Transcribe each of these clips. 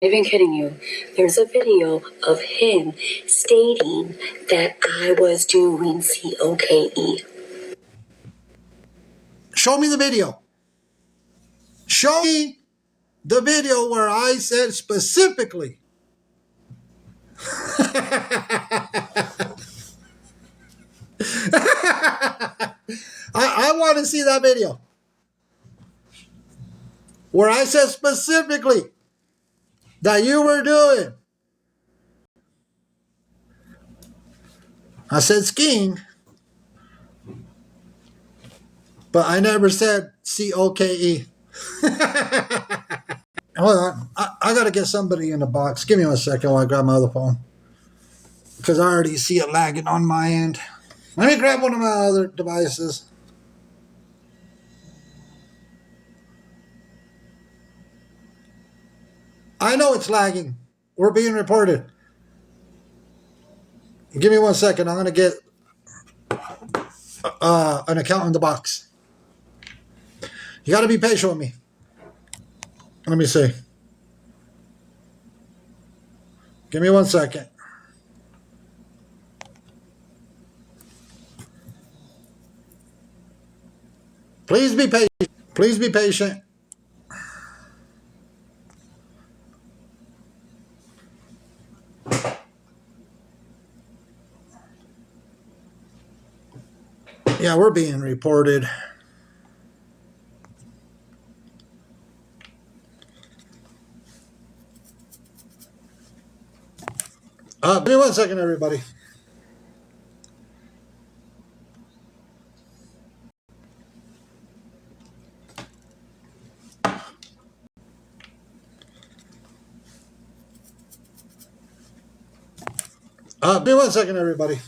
Even kidding you. There's a video of him stating that I was doing COKE. Show me the video. Show me the video where I said specifically. I want to see that video where I said specifically that you were doing. I said skiing, but I never said COKE. Hold on. I got to get somebody in the box. Give me 1 second while I grab my other phone. Because I already see it lagging on my end. Let me grab one of my other devices. I know it's lagging. We're being reported. Give me 1 second. I'm going to get an account in the box. You got to be patient with me. Let me see. Give me 1 second. Please be patient. Please be patient. Yeah, we're being reported. Give me 1 second, everybody. Give me 1 second, everybody.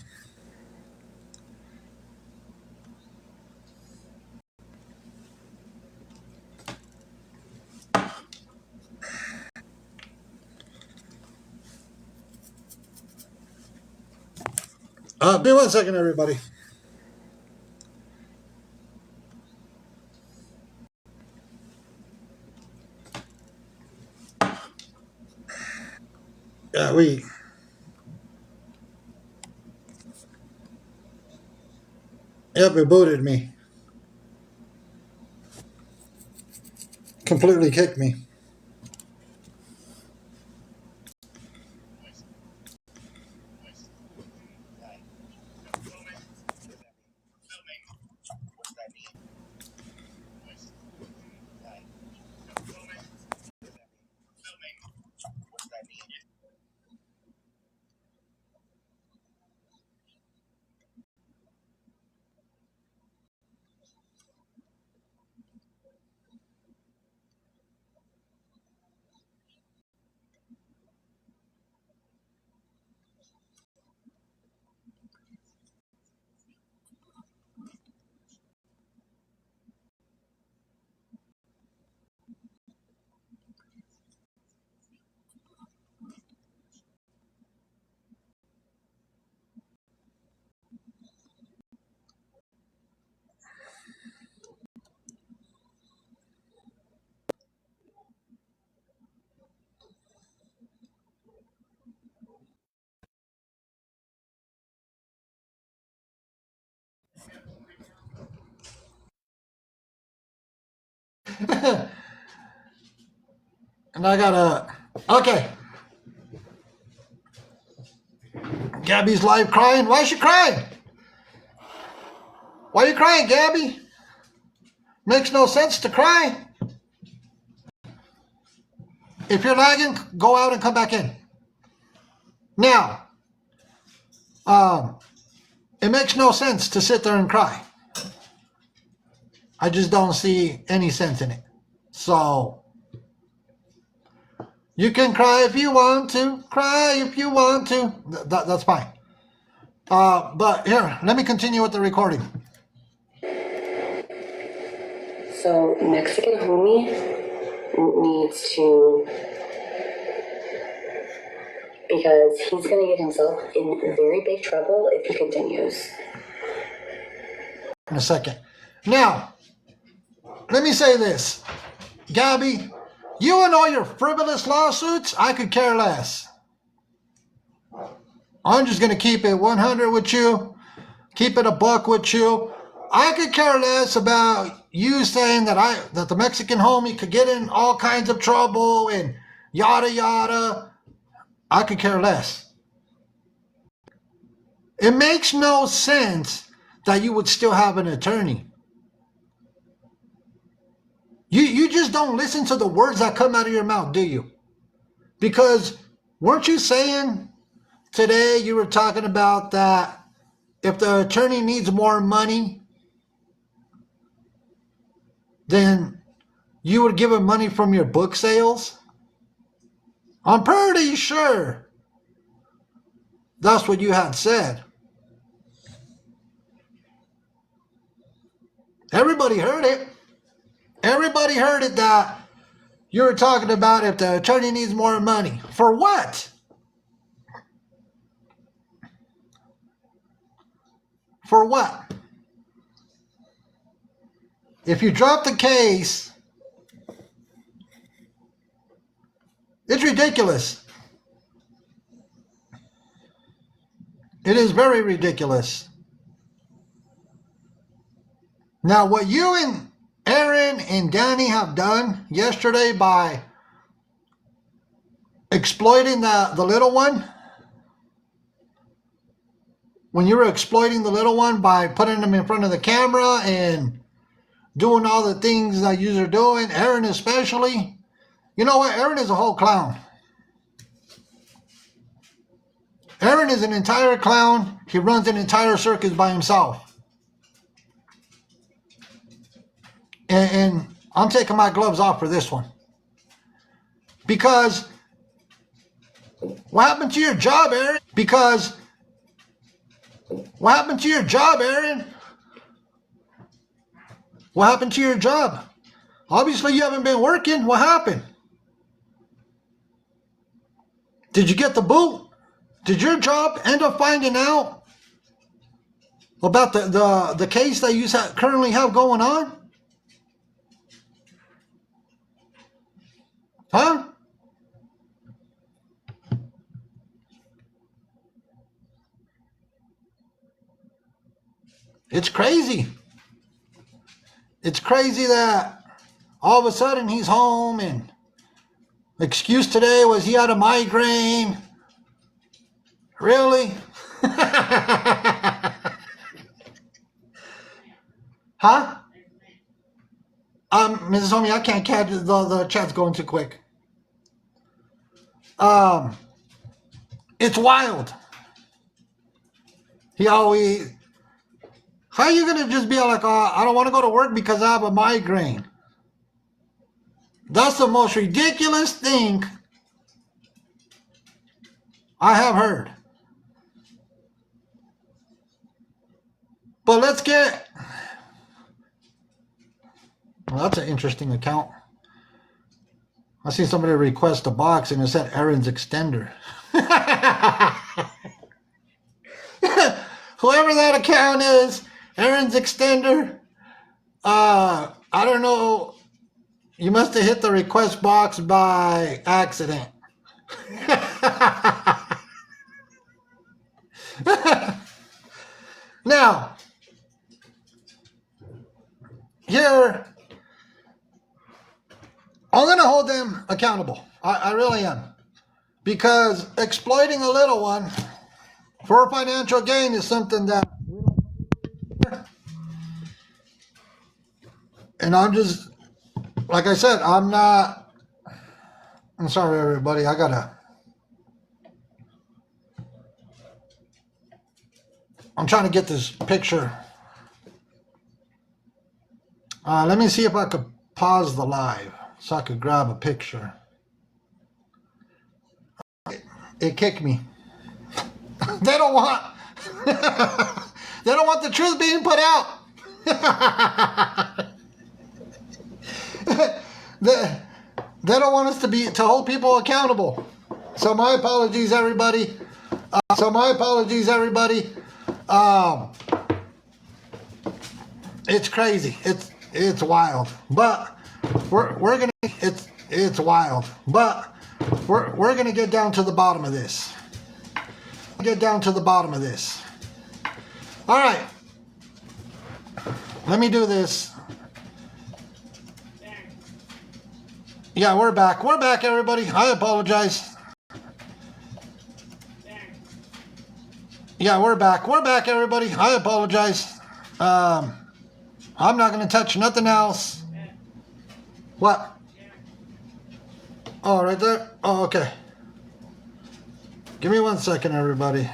Give me 1 second, everybody. Yeah, Yep, it booted me. Completely kicked me. And I gotta. Okay. Gabby's live crying. Why is she crying? Why are you crying, Gabby? Makes no sense to cry. If you're lagging, go out and come back in. Now, it makes no sense to sit there and cry. I just don't see any sense in it. So, you can cry if you want to. Cry if you want to. That's fine. But here, let me continue with the recording. So, Mexican homie needs to, because he's going to get himself in very big trouble if he continues. In a second. Now, let me say this. Gabby, You and all your frivolous lawsuits, I could care less. I'm just going to keep it 100 with you, keep it a buck with you. I could care less about you saying that the Mexican homie could get in all kinds of trouble and yada yada. I could care less. It makes no sense that you would still have an attorney. You just don't listen to the words that come out of your mouth, do you? Because weren't you saying today, you were talking about that if the attorney needs more money, then you would give him money from your book sales? I'm pretty sure that's what you had said. Everybody heard it. Everybody heard it that you were talking about if the attorney needs more money. For what? For what? If you drop the case, it's ridiculous. It is very ridiculous. Now, what you and Aaron and Danny have done yesterday by exploiting the little one, when you were exploiting the little one by putting him in front of the camera and doing all the things that you are doing, Aaron especially, you know what? Aaron is a whole clown. Aaron is an entire clown. He runs an entire circus by himself. And I'm taking my gloves off for this one. Because what happened to your job, Aaron? Because what happened to your job, Aaron? What happened to your job? Obviously, you haven't been working. What happened? Did you get the boot? Did your job end up finding out about the case that you currently have going on? Huh? It's crazy. It's crazy that all of a sudden he's home and the excuse today was he had a migraine. Really? Huh? Mrs. Homie, I can't catch the chat's going too quick. It's wild. He always, how are you going to just be like, oh, I don't want to go to work because I have a migraine? That's the most ridiculous thing I have heard. But let's get, well, that's an interesting account. I see somebody request a box and it said Aaron's Extender. Whoever that account is, Aaron's Extender, I don't know. You must have hit the request box by accident. Now, here, I'm going to hold them accountable. I really am. Because exploiting a little one for financial gain is something that we don't. And I'm just, like I said, I'm sorry, everybody. I'm trying to get this picture. Let me see if I could pause the live so I could grab a picture. It kicked me. They don't want the truth being put out. They don't want us to hold people accountable. So my apologies, everybody. It's crazy. It's wild. But we're gonna. It's wild. But we're gonna get down to the bottom of this. Get down to the bottom of this. All right. Let me do this. Yeah, we're back. We're back, everybody. I apologize. Yeah, we're back. We're back, everybody. I apologize. I'm not going to touch nothing else. What? Oh, right there? Oh, okay. Give me 1 second, everybody.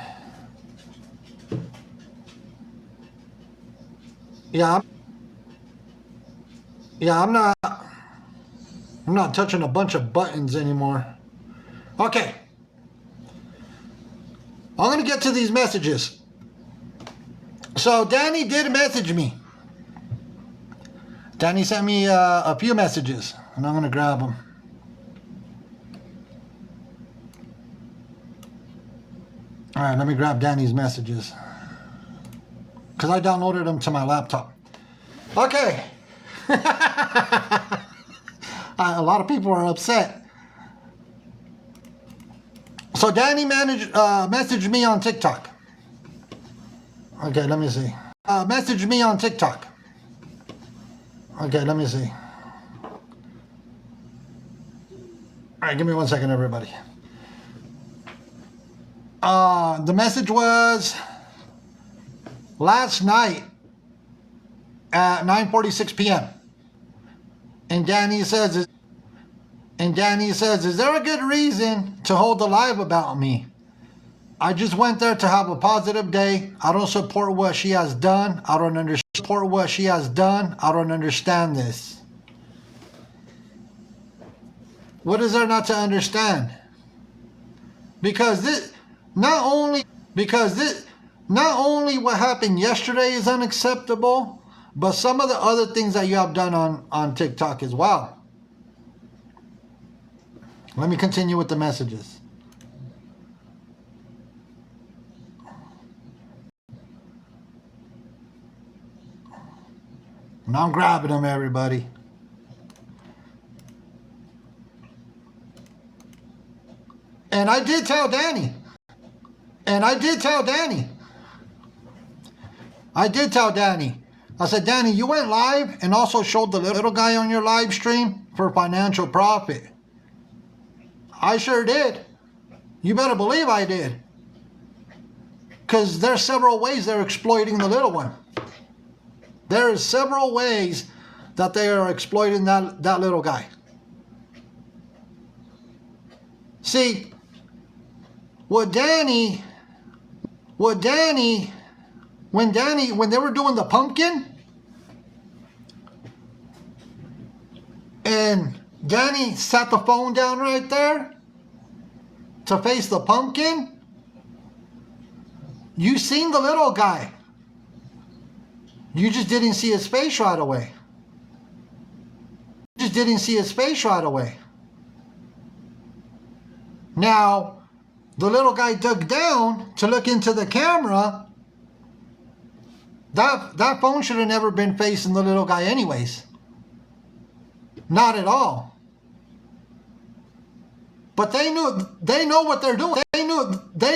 Yeah, I'm not touching a bunch of buttons anymore. Okay. I'm going to get to these messages. So Danny did message me. Danny sent me a few messages, and I'm going to grab them. All right, let me grab Danny's messages, because I downloaded them to my laptop. Okay. A lot of people are upset. So Danny messaged me on TikTok. Okay, let me see. Messaged me on TikTok. Okay, let me see. All right, give me 1 second, everybody. The message was last night at 9:46 p.m. And Danny says, is there a good reason to hold the live about me? I just went there to have a positive day. I don't support what she has done. I don't understand this. What is there not to understand? Because not only what happened yesterday is unacceptable, but some of the other things that you have done on TikTok as well. Let me continue with the messages. Now I'm grabbing them, everybody. And I did tell Danny. I said, Danny, you went live and also showed the little guy on your live stream for financial profit. I sure did. You better believe I did. Because there's several ways they're exploiting the little one. There is several ways that they are exploiting that little guy. See, when they were doing the pumpkin, and Danny sat the phone down right there to face the pumpkin, you seen the little guy. You just didn't see his face right away. Now, the little guy dug down to look into the camera. That phone should have never been facing the little guy anyways. Not at all. But they know what they're doing. They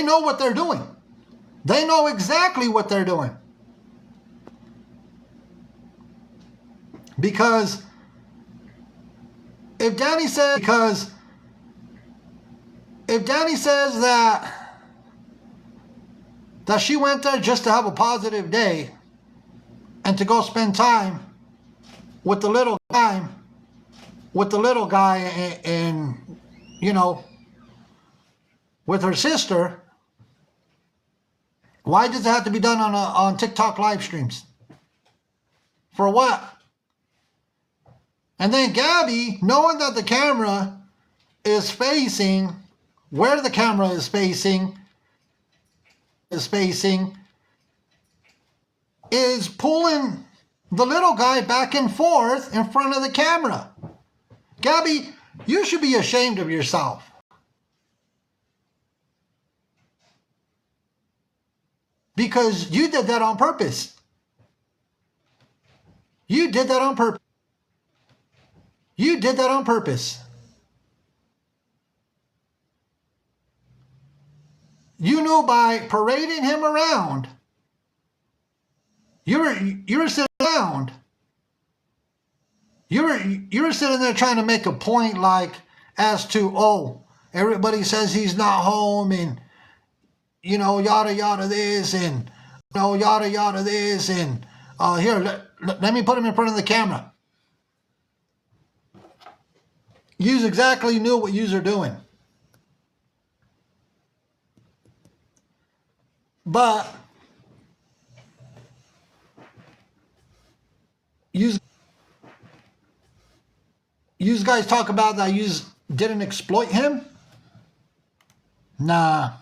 know what they're doing. They know exactly what they're doing. Because if Danny says that she went there just to have a positive day and to go spend time with the little guy and you know, with her sister, why does it have to be done on TikTok live streams? For what? And then Gabby, knowing that the camera is facing where the camera is facing, is pulling the little guy back and forth in front of the camera. Gabby, you should be ashamed of yourself. Because you did that on purpose. You did that on purpose. You knew by parading him around. You were sitting around. You were sitting there trying to make a point, like, as to, oh, everybody says he's not home, and yada yada this, and yada yada this, and here, let me put him in front of the camera. You exactly knew what you were doing. But you guys talk about that you didn't exploit him? Nah.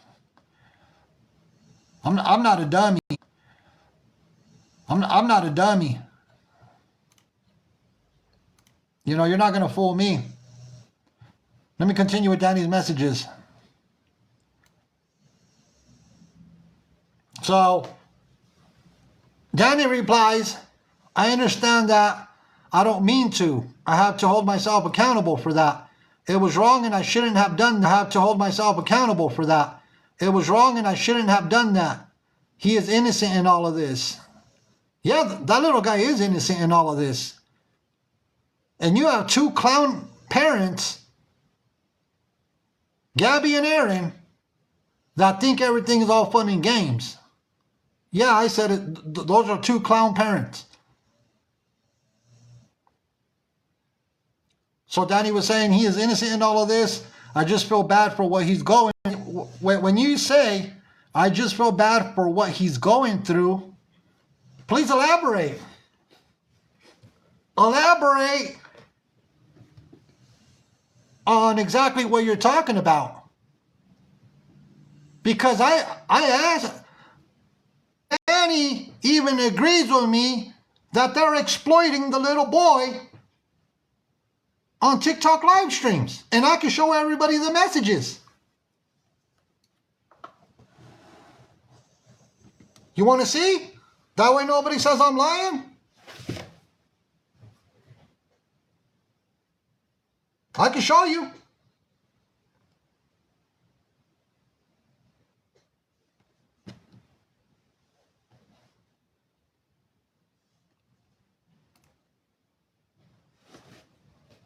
I'm not a dummy. I'm not a dummy. You're not going to fool me. Let me continue with Danny's messages. So, Danny replies, I understand that. I don't mean to. I have to hold myself accountable for that. It was wrong and I shouldn't have done that. I have to hold myself accountable for that. It was wrong and I shouldn't have done that. He is innocent in all of this. Yeah, that little guy is innocent in all of this. And you have two clown parents, Gabby and Aaron, that think everything is all fun and games. Yeah, I said it. Those are two clown parents. So Danny was saying he is innocent in all of this. I just feel bad for what he's going. When you say, I just feel bad for what he's going through, please elaborate. Elaborate on exactly what you're talking about. Because I asked, Danny even agrees with me that they're exploiting the little boy on TikTok live streams. And I can show everybody the messages. You want to see? That way nobody says I'm lying? I can show you.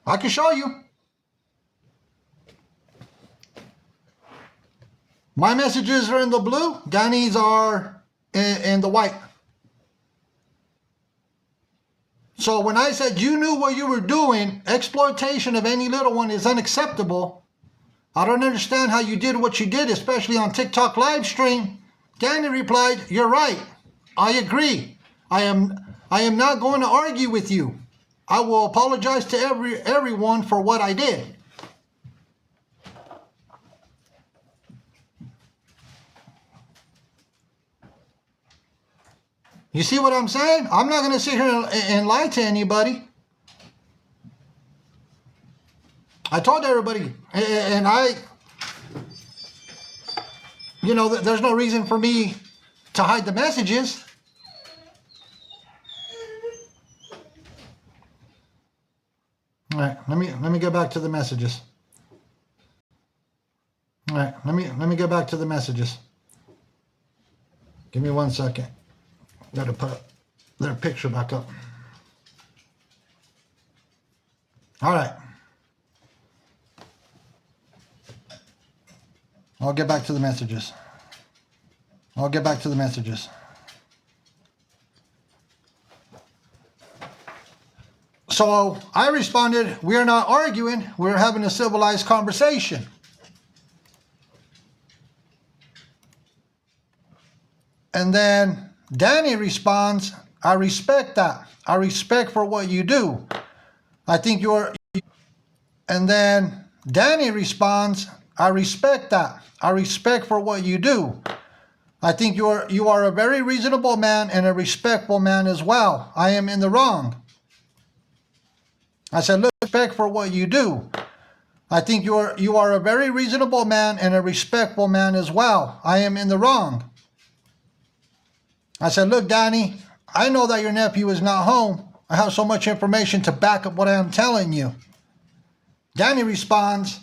I can show you. My messages are in the blue. Danny's are in the white. So when I said you knew what you were doing, exploitation of any little one is unacceptable. I don't understand how you did what you did, especially on TikTok live stream. Danny replied, you're right. I agree. I am not going to argue with you. I will apologize to everyone for what I did. You see what I'm saying? I'm not going to sit here and lie to anybody. I told everybody, and there's no reason for me to hide the messages. All right, let me get back to the messages. All right, let me get back to the messages. Give me 1 second. Got to put their picture back up. All right. I'll get back to the messages. So I responded, we're not arguing, we're having a civilized conversation. And then Danny responds, I respect that. I respect for what you do. I think you're... And then Danny responds, I respect that. I respect for what you do. I think you are a very reasonable man and a respectful man as well. I am in the wrong. I said, look, respect for what you do. I think you are a very reasonable man and a respectful man as well. I am in the wrong. I said, look, Danny, I know that your nephew is not home. I have so much information to back up what I am telling you. Danny responds,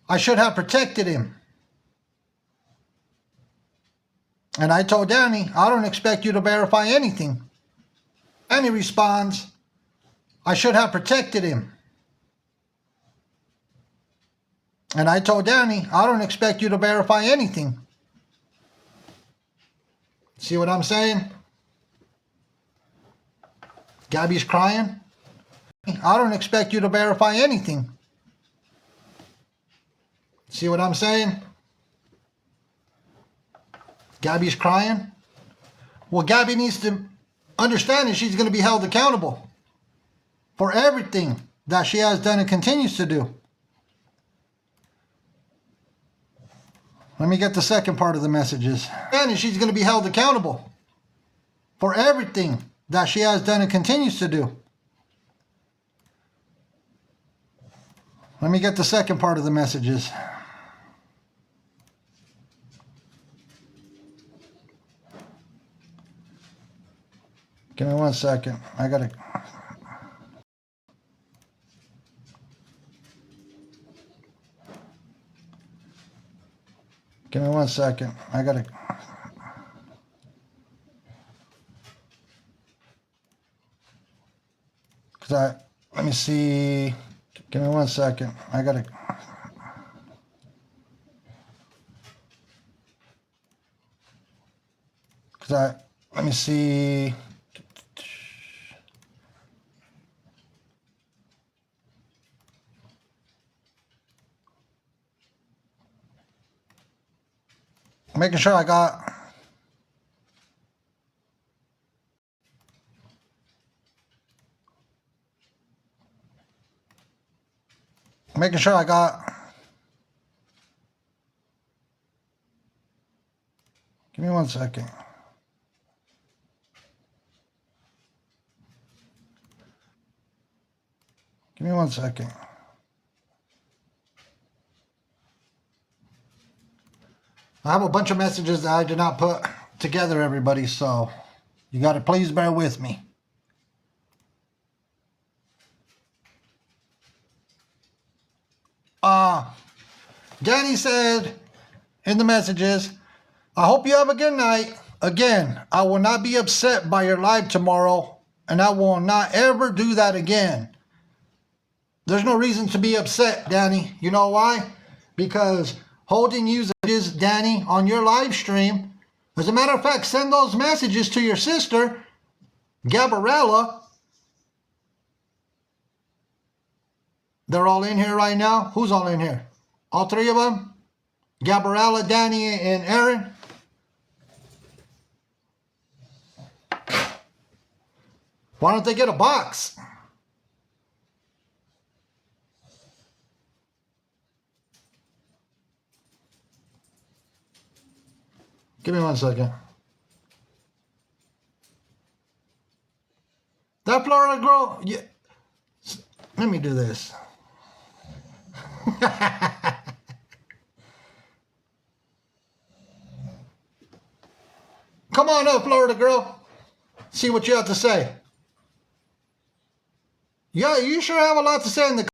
I should have protected him. And I told Danny, I don't expect you to verify anything. And he responds, I should have protected him. And I told Danny, I don't expect you to verify anything. See what I'm saying? Gabby's crying. I don't expect you to verify anything. See what I'm saying? Gabby's crying. Well, Gabby needs to understand that she's going to be held accountable for everything that she has done and continues to do. Let me get the second part of the messages. And she's going to be held accountable for everything that she has done and continues to do. Let me get the second part of the messages. Give me 1 second. I gotta. Give me 1 second. I gotta. Let me see. Give me 1 second. I gotta. Let me see. Making sure I got. Making sure I got. Give me 1 second. Give me 1 second. I have a bunch of messages that I did not put together, everybody, so you got to please bear with me. Danny said in the messages, I hope you have a good night. Again, I will not be upset by your live tomorrow, and I will not ever do that again. There's no reason to be upset, Danny. You know why? Because holding uses Danny on your live stream. As a matter of fact, send those messages to your sister, Gabriella. They're all in here right now. Who's all in here? All three of them? Gabriella, Danny, and Aaron? Why don't they get a box? Give me 1 second. That Florida girl, yeah. Let me do this. Come on up, Florida girl. See what you have to say. Yeah, you sure have a lot to say in the